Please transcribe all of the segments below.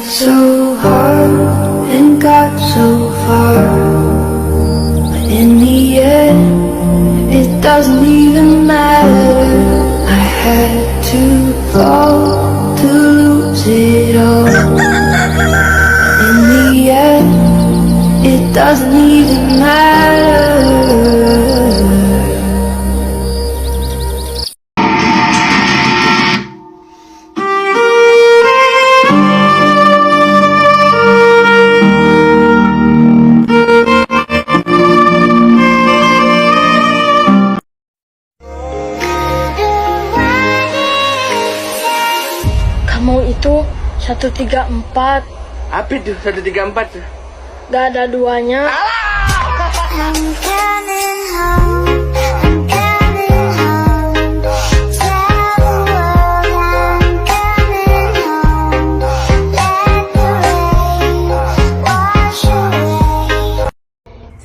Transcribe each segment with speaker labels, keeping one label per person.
Speaker 1: so hard and got so far, but in the end it doesn't even matter. I had to fall to lose it all. In the end it doesn't even matter.
Speaker 2: Kamu itu 134.
Speaker 3: Apa itu 134 tuh?
Speaker 2: Gak ada duanya.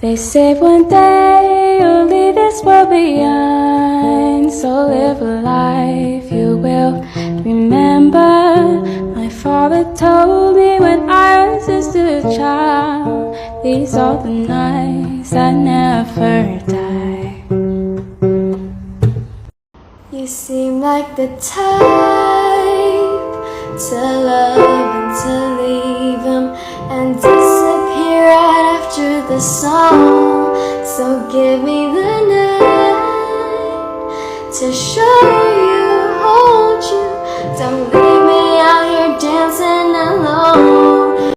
Speaker 4: They say one day you'll leave this world behind, so live a life you will remember. My father told me when I was just a child, these are the nights that never die. You seem like the type to love and to leave him and disappear right after the song. So give me the night to show you, hold you. Don't leave me out here dancing alone.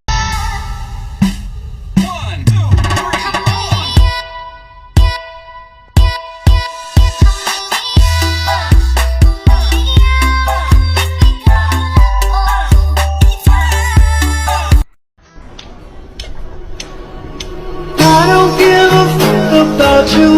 Speaker 5: I don't give a fuck about you